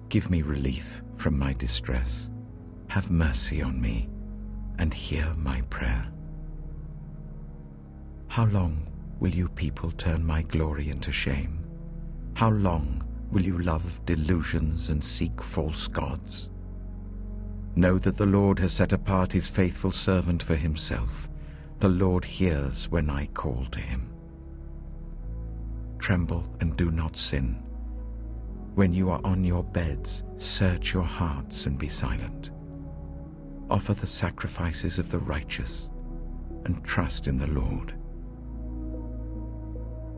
Give me relief from my distress. Have mercy on me and hear my prayer. How long will you people turn my glory into shame? How long will you love delusions and seek false gods? Know that the Lord has set apart his faithful servant for himself. The Lord hears when I call to him. Tremble and do not sin. When you are on your beds, search your hearts and be silent. Offer the sacrifices of the righteous and trust in the Lord.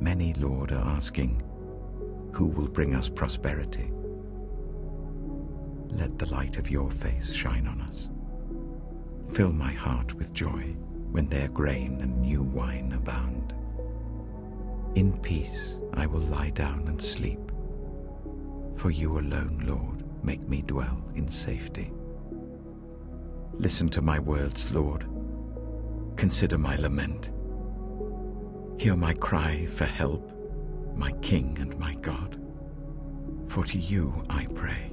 Many, Lord, are asking, who will bring us prosperity? Let the light of your face shine on us. Fill my heart with joy when their grain and new wine abound. In peace I will lie down and sleep. For you alone, Lord, make me dwell in safety. Listen to my words, Lord. Consider my lament. Hear my cry for help, my King and my God. For to you I pray.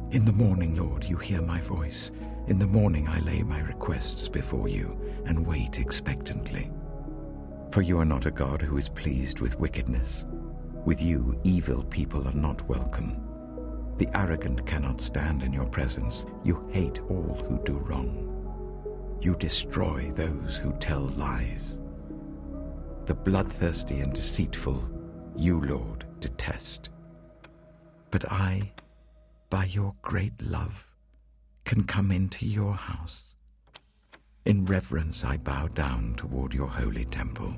In the morning, Lord, you hear my voice. In the morning I lay my requests before you and wait expectantly. For you are not a God who is pleased with wickedness. With you, evil people are not welcome. The arrogant cannot stand in your presence. You hate all who do wrong. You destroy those who tell lies. The bloodthirsty and deceitful, you, Lord, detest. But I, by your great love, can come into your house. In reverence I bow down toward your holy temple.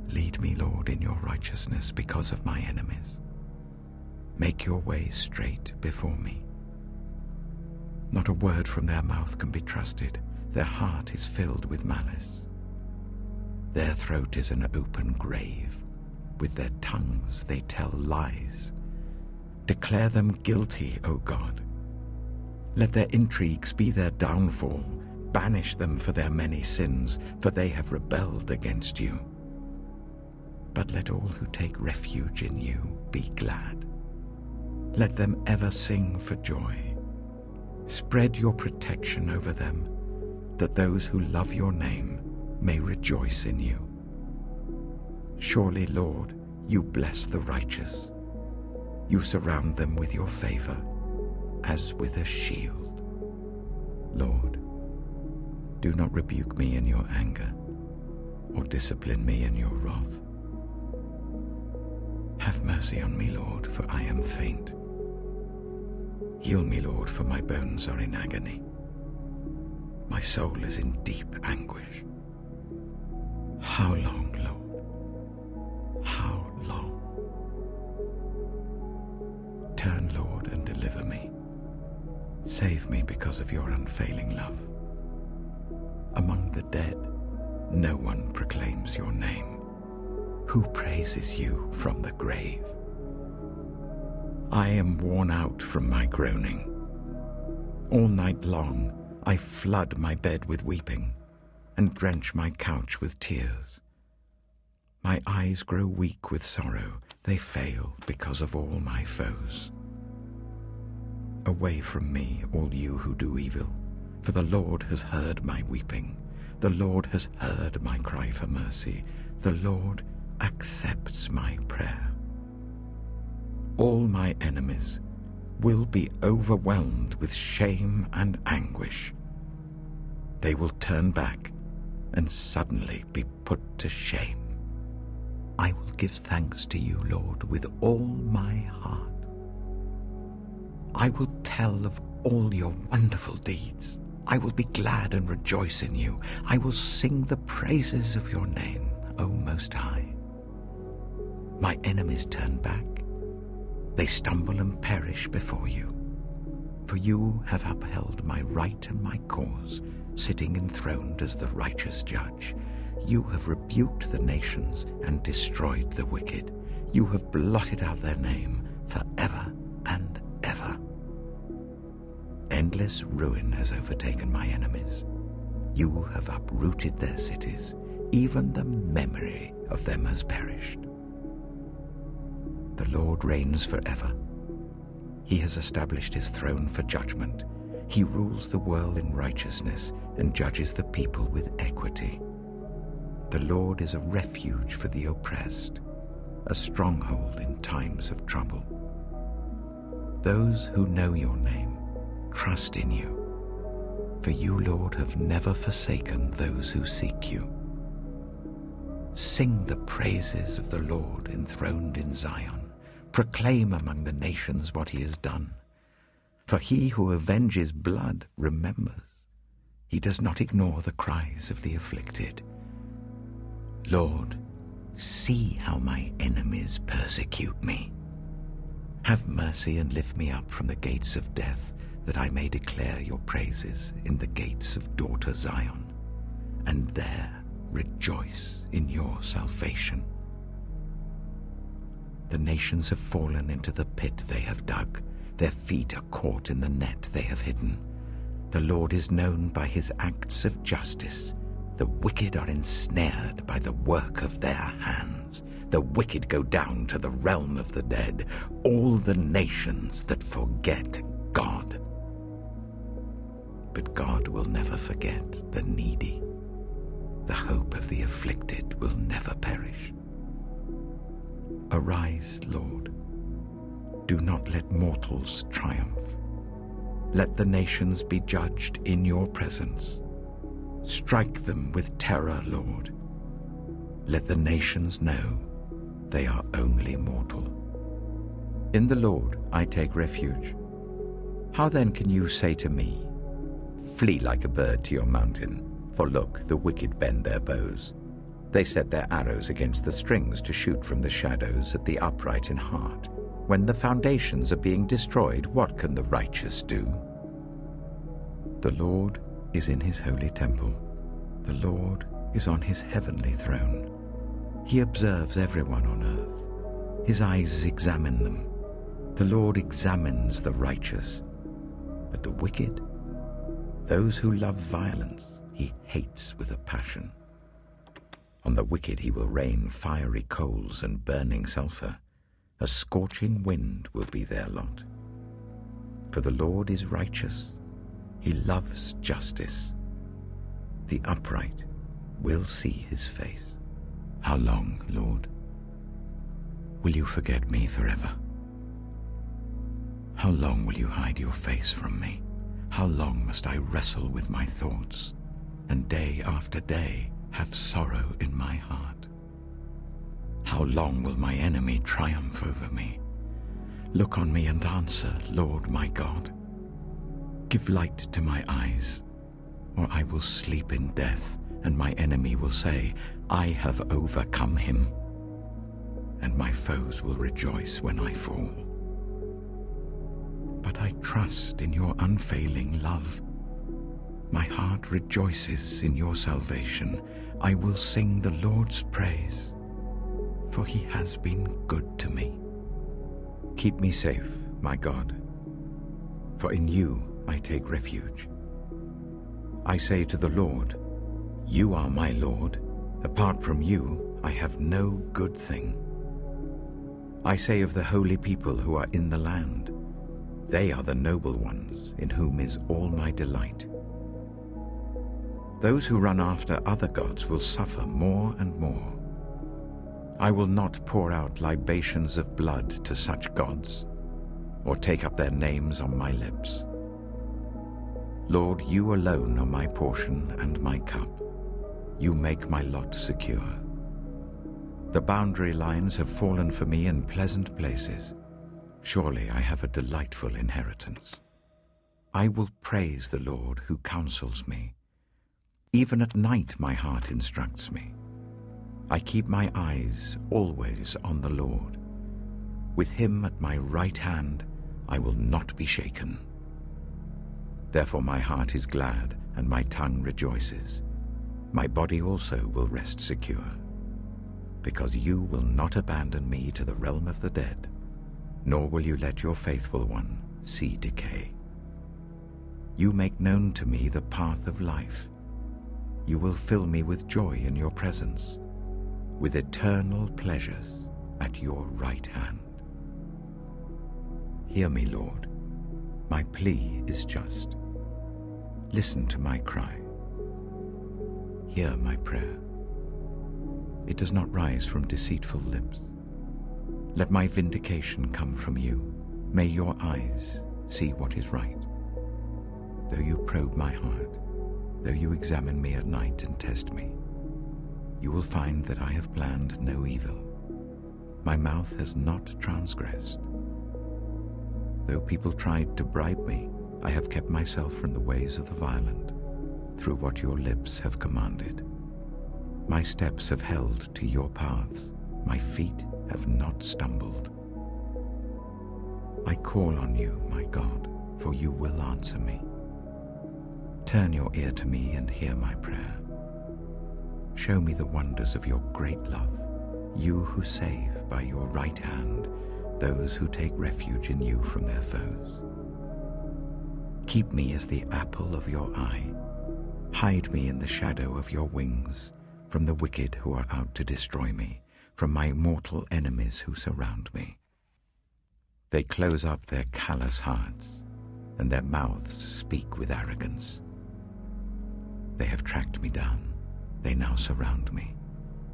Lead me, Lord, in your righteousness because of my enemies. Make your way straight before me. Not a word from their mouth can be trusted. Their heart is filled with malice. Their throat is an open grave. With their tongues they tell lies. Declare them guilty, O God. Let their intrigues be their downfall. Banish them for their many sins, for they have rebelled against you. But let all who take refuge in you be glad. Let them ever sing for joy. Spread your protection over them, that those who love your name may rejoice in you. Surely, Lord, you bless the righteous. You surround them with your favor, as with a shield. Lord, do not rebuke me in your anger, or discipline me in your wrath. Have mercy on me, Lord, for I am faint. Heal me, Lord, for my bones are in agony. My soul is in deep anguish. How long, Lord? How long? Turn, Lord, and deliver me. Save me because of your unfailing love. Among the dead, no one proclaims your name. Who praises you from the grave? I am worn out from my groaning. All night long I flood my bed with weeping and drench my couch with tears. My eyes grow weak with sorrow. They fail because of all my foes. Away from me, all you who do evil, for the Lord has heard my weeping. The Lord has heard my cry for mercy. The Lord accepts my prayer. All my enemies will be overwhelmed with shame and anguish. They will turn back and suddenly be put to shame. I will give thanks to you, Lord, with all my heart. I will tell of all your wonderful deeds. I will be glad and rejoice in you. I will sing the praises of your name, O Most High. My enemies turn back. They stumble and perish before you. For you have upheld my right and my cause, sitting enthroned as the righteous judge. You have rebuked the nations and destroyed the wicked. You have blotted out their name forever and ever. Endless ruin has overtaken my enemies. You have uprooted their cities. Even the memory of them has perished. The Lord reigns forever. He has established his throne for judgment. He rules the world in righteousness and judges the people with equity. The Lord is a refuge for the oppressed, a stronghold in times of trouble. Those who know your name trust in you, for you, Lord, have never forsaken those who seek you. Sing the praises of the Lord enthroned in Zion. Proclaim among the nations what he has done. For he who avenges blood remembers. He does not ignore the cries of the afflicted. Lord, see how my enemies persecute me. Have mercy and lift me up from the gates of death, that I may declare your praises in the gates of daughter Zion, and there rejoice in your salvation. The nations have fallen into the pit they have dug. Their feet are caught in the net they have hidden. The Lord is known by his acts of justice. The wicked are ensnared by the work of their hands. The wicked go down to the realm of the dead, all the nations that forget God. But God will never forget the needy. The hope of the afflicted will never perish. Arise, Lord. Do not let mortals triumph. Let the nations be judged in your presence. Strike them with terror, Lord. Let the nations know they are only mortal. In the Lord I take refuge. How then can you say to me, flee like a bird to your mountain? For look, the wicked bend their bows. They set their arrows against the strings to shoot from the shadows at the upright in heart. When the foundations are being destroyed, what can the righteous do? The Lord is in his holy temple. The Lord is on his heavenly throne. He observes everyone on earth. His eyes examine them. The Lord examines the righteous, but the wicked, those who love violence, he hates with a passion. On the wicked he will rain fiery coals and burning sulfur. A scorching wind will be their lot. For the Lord is righteous. He loves justice. The upright will see his face. How long, Lord, will you forget me forever? How long will you hide your face from me? How long must I wrestle with my thoughts, and day after day have sorrow in my heart? How long will my enemy triumph over me? Look on me and answer, Lord my God. Give light to my eyes, or I will sleep in death, and my enemy will say, I have overcome him, and my foes will rejoice when I fall. But I trust in your unfailing love. My heart rejoices in your salvation. I will sing the Lord's praise, for he has been good to me. Keep me safe, my God, for in you I take refuge. I say to the Lord, you are my Lord. Apart from you, I have no good thing. I say of the holy people who are in the land, they are the noble ones in whom is all my delight. Those who run after other gods will suffer more and more. I will not pour out libations of blood to such gods, or take up their names on my lips. Lord, you alone are my portion and my cup. You make my lot secure. The boundary lines have fallen for me in pleasant places. Surely I have a delightful inheritance. I will praise the Lord who counsels me. Even at night my heart instructs me. I keep my eyes always on the Lord. With him at my right hand, I will not be shaken. Therefore my heart is glad and my tongue rejoices. My body also will rest secure, because you will not abandon me to the realm of the dead, nor will you let your faithful one see decay. You make known to me the path of life. You will fill me with joy in your presence, with eternal pleasures at your right hand. Hear me, Lord. My plea is just. Listen to my cry. Hear my prayer. It does not rise from deceitful lips. Let my vindication come from you. May your eyes see what is right. Though you probe my heart, though you examine me at night and test me, you will find that I have planned no evil. My mouth has not transgressed. Though people tried to bribe me, I have kept myself from the ways of the violent, through what your lips have commanded. My steps have held to your paths. My feet have not stumbled. I call on you, my God, for you will answer me. Turn your ear to me and hear my prayer. Show me the wonders of your great love, you who save by your right hand those who take refuge in you from their foes. Keep me as the apple of your eye. Hide me in the shadow of your wings from the wicked who are out to destroy me, from my mortal enemies who surround me. They close up their callous hearts, and their mouths speak with arrogance. They have tracked me down. They now surround me,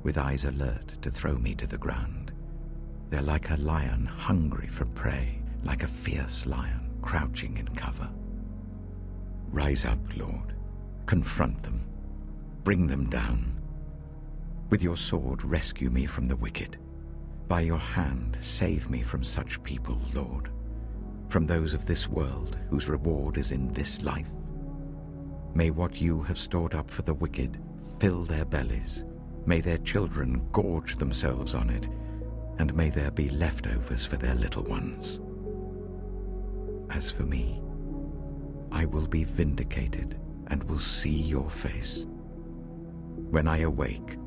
with eyes alert to throw me to the ground. They're like a lion hungry for prey, like a fierce lion crouching in cover. Rise up, Lord. Confront them. Bring them down. With your sword, rescue me from the wicked. By your hand, save me from such people, Lord, from those of this world whose reward is in this life. May what you have stored up for the wicked fill their bellies. May their children gorge themselves on it, and may there be leftovers for their little ones. As for me, I will be vindicated and will see your face. When I awake,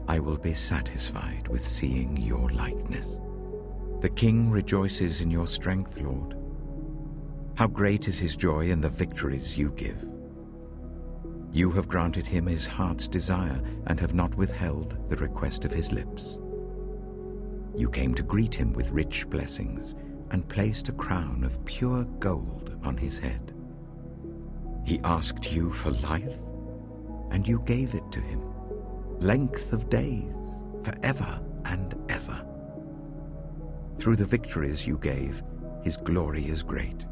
I will be satisfied with seeing your likeness. The king rejoices in your strength, Lord. How great is his joy in the victories you give. You have granted him his heart's desire and have not withheld the request of his lips. You came to greet him with rich blessings and placed a crown of pure gold on his head. He asked you for life, and you gave it to him. Length of days, forever and ever. Through the victories you gave, his glory is great.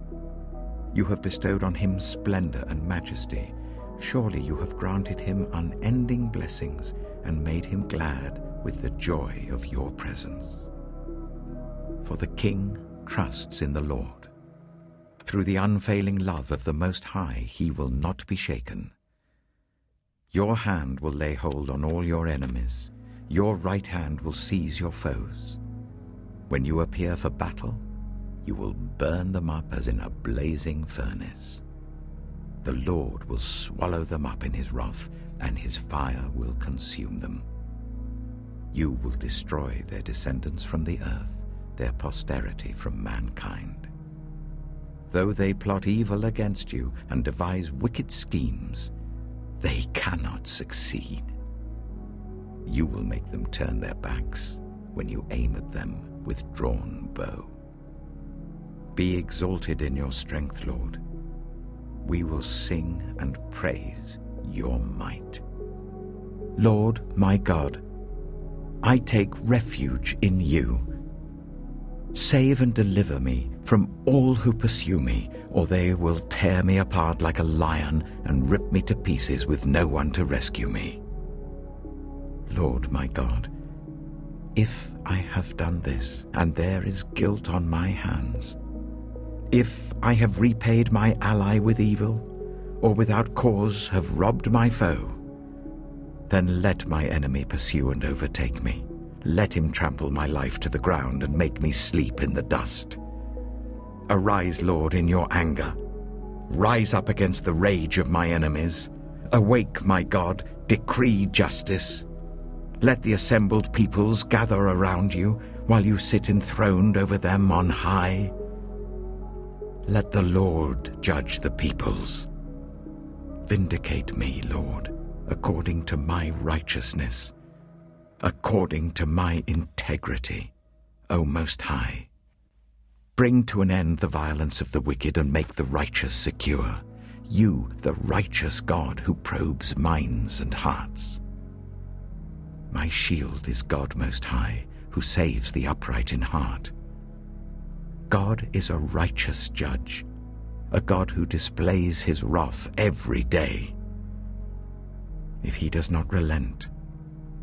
You have bestowed on him splendor and majesty. Surely you have granted him unending blessings and made him glad with the joy of your presence. For the king trusts in the Lord. Through the unfailing love of the Most High, he will not be shaken. Your hand will lay hold on all your enemies. Your right hand will seize your foes. When you appear for battle, you will burn them up as in a blazing furnace. The Lord will swallow them up in his wrath, and his fire will consume them. You will destroy their descendants from the earth, their posterity from mankind. Though they plot evil against you and devise wicked schemes, they cannot succeed. You will make them turn their backs when you aim at them with drawn bow. Be exalted in your strength, Lord. We will sing and praise your might. Lord, my God, I take refuge in you. Save and deliver me from all who pursue me, or they will tear me apart like a lion and rip me to pieces with no one to rescue me. Lord, my God, if I have done this, and there is guilt on my hands, if I have repaid my ally with evil, or without cause have robbed my foe, then let my enemy pursue and overtake me. Let him trample my life to the ground and make me sleep in the dust. Arise, Lord, in your anger. Rise up against the rage of my enemies. Awake, my God, decree justice. Let the assembled peoples gather around you while you sit enthroned over them on high. Let the Lord judge the peoples. Vindicate me, Lord, according to my righteousness, according to my integrity, O Most High. Bring to an end the violence of the wicked and make the righteous secure. You, the righteous God who probes minds and hearts. My shield is God Most High, who saves the upright in heart. God is a righteous judge, a God who displays his wrath every day. If he does not relent,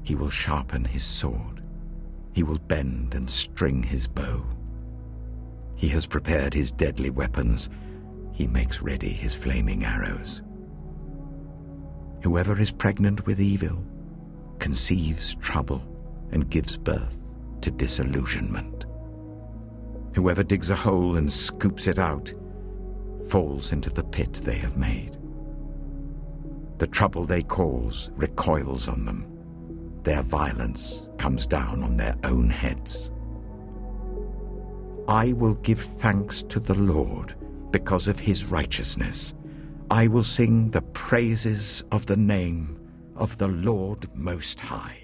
he will sharpen his sword. He will bend and string his bow. He has prepared his deadly weapons. He makes ready his flaming arrows. Whoever is pregnant with evil conceives trouble and gives birth to disillusionment. Whoever digs a hole and scoops it out falls into the pit they have made. The trouble they cause recoils on them. Their violence comes down on their own heads. I will give thanks to the Lord because of his righteousness. I will sing the praises of the name of the Lord Most High.